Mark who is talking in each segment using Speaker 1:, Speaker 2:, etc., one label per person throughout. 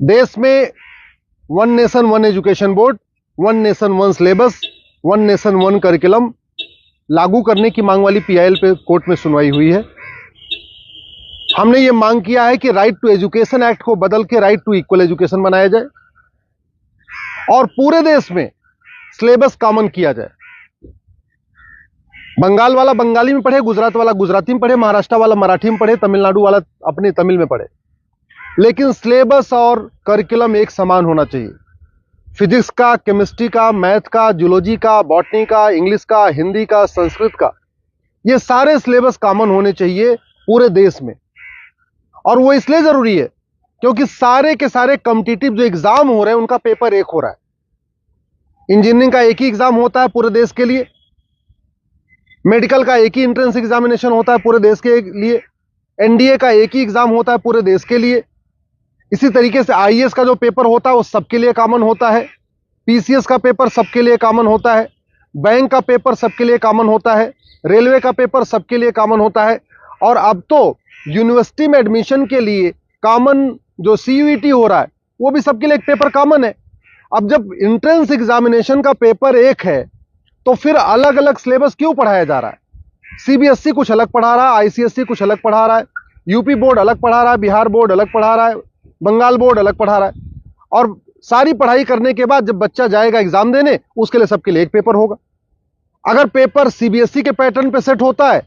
Speaker 1: देश में one nation one education board, one nation one syllabus, one nation one curriculum लागू करने की मांग वाली पीआईएल पे कोर्ट में सुनवाई हुई है। हमने ये मांग किया है कि राइट टू एजुकेशन एक्ट को बदल के राइट टू इक्वल एजुकेशन बनाया जाए और पूरे देश में सिलेबस कॉमन किया जाए। बंगाल वाला बंगाली में पढ़े, गुजरात वाला गुजराती में पढ़े, महाराष्ट्र वाला मराठी में पढ़े, तमिलनाडु वाला अपनी तमिल में पढ़े, लेकिन सिलेबस और करिकुलम एक समान होना चाहिए। फिजिक्स का, केमिस्ट्री का, मैथ का, जूलॉजी का, बॉटनी का, इंग्लिश का, हिंदी का, संस्कृत का, ये सारे सिलेबस कॉमन होने चाहिए पूरे देश में। और वो इसलिए जरूरी है क्योंकि सारे के सारे कॉम्पिटिटिव जो एग्जाम हो रहे हैं उनका पेपर एक हो रहा है। इंजीनियरिंग का एक ही एग्जाम होता है पूरे देश के लिए, मेडिकल का एक ही एंट्रेंस एग्जामिनेशन होता है पूरे देश के लिए, एनडीए का एक ही एग्जाम होता है पूरे देश के लिए। इसी तरीके से आईएएस का जो पेपर होता है वो सबके लिए कॉमन होता है, पीसीएस का पेपर सबके लिए कॉमन होता है, बैंक का पेपर सबके लिए कॉमन होता है, रेलवे का पेपर सबके लिए कॉमन होता है। और अब तो यूनिवर्सिटी में एडमिशन के लिए कॉमन जो सीयूईटी हो रहा है वो भी सबके लिए एक पेपर कॉमन है। अब जब एंट्रेंस एग्जामिनेशन का पेपर एक है तो फिर अलग अलग सिलेबस क्यों पढ़ाया जा रहा है? सीबीएसई कुछ अलग पढ़ा रहा है, आईसीएसई कुछ अलग पढ़ा रहा है, यूपी बोर्ड अलग पढ़ा रहा है, बिहार बोर्ड अलग पढ़ा रहा है, बंगाल बोर्ड अलग पढ़ा रहा है। और सारी पढ़ाई करने के बाद जब बच्चा जाएगा एग्जाम देने, उसके लिए सबके लिए एक पेपर होगा। अगर पेपर सीबीएसई के पैटर्न पे सेट होता है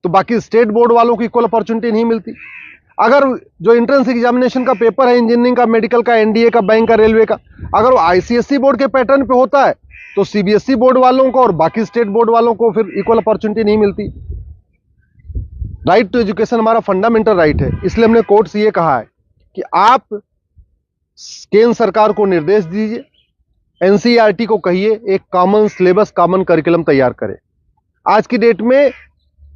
Speaker 1: तो बाकी स्टेट बोर्ड वालों को इक्वल अपॉर्चुनिटी नहीं मिलती। अगर जो एंट्रेंस एग्जामिनेशन का पेपर है इंजीनियरिंग का, मेडिकल का, एनडीए का, बैंक का, रेलवे का, अगर वो आईसीएसई बोर्ड के पैटर्न पे होता है तो सीबीएसई बोर्ड वालों को और बाकी स्टेट बोर्ड वालों को फिर इक्वल अपॉर्चुनिटी नहीं मिलती। राइट टू एजुकेशन हमारा फंडामेंटल राइट है, इसलिए हमने कोर्ट से ये कहा है कि आप केंद्र सरकार को निर्देश दीजिए, एनसीईआरटी को कहिए एक कॉमन सिलेबस, कॉमन करिकुलम तैयार करे। आज की डेट में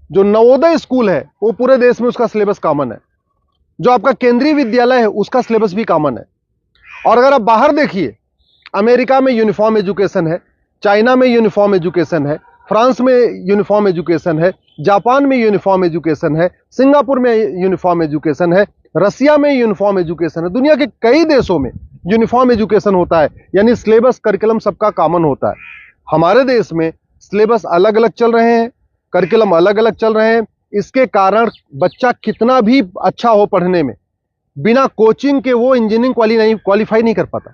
Speaker 1: जो नवोदय स्कूल है वो पूरे देश में उसका सिलेबस कॉमन है, जो आपका केंद्रीय विद्यालय है उसका सिलेबस भी कॉमन है। और अगर आप बाहर देखिए, अमेरिका में यूनिफॉर्म एजुकेशन है, चाइना में यूनिफॉर्म एजुकेशन है, फ्रांस में यूनिफॉर्म एजुकेशन है, जापान में यूनिफॉर्म एजुकेशन है, सिंगापुर में यूनिफॉर्म एजुकेशन है, रसिया में यूनिफॉर्म एजुकेशन है, दुनिया के कई देशों में यूनिफॉर्म एजुकेशन होता है, यानी सिलेबस करिकुलम सबका कॉमन होता है। हमारे देश में सिलेबस अलग अलग चल रहे हैं, करिकुलम अलग अलग चल रहे हैं। इसके कारण बच्चा कितना भी अच्छा हो पढ़ने में, बिना कोचिंग के वो इंजीनियरिंग क्वालिफाई नहीं कर पाता,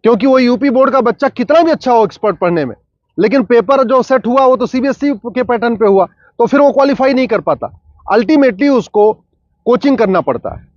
Speaker 1: क्योंकि वो यूपी बोर्ड का बच्चा कितना भी अच्छा हो एक्सपर्ट पढ़ने में, लेकिन पेपर जो सेट हुआ वो तो सीबीएसई के पैटर्न पे हुआ, तो फिर वो क्वालिफाई नहीं कर पाता। अल्टीमेटली उसको कोचिंग करना पड़ता है।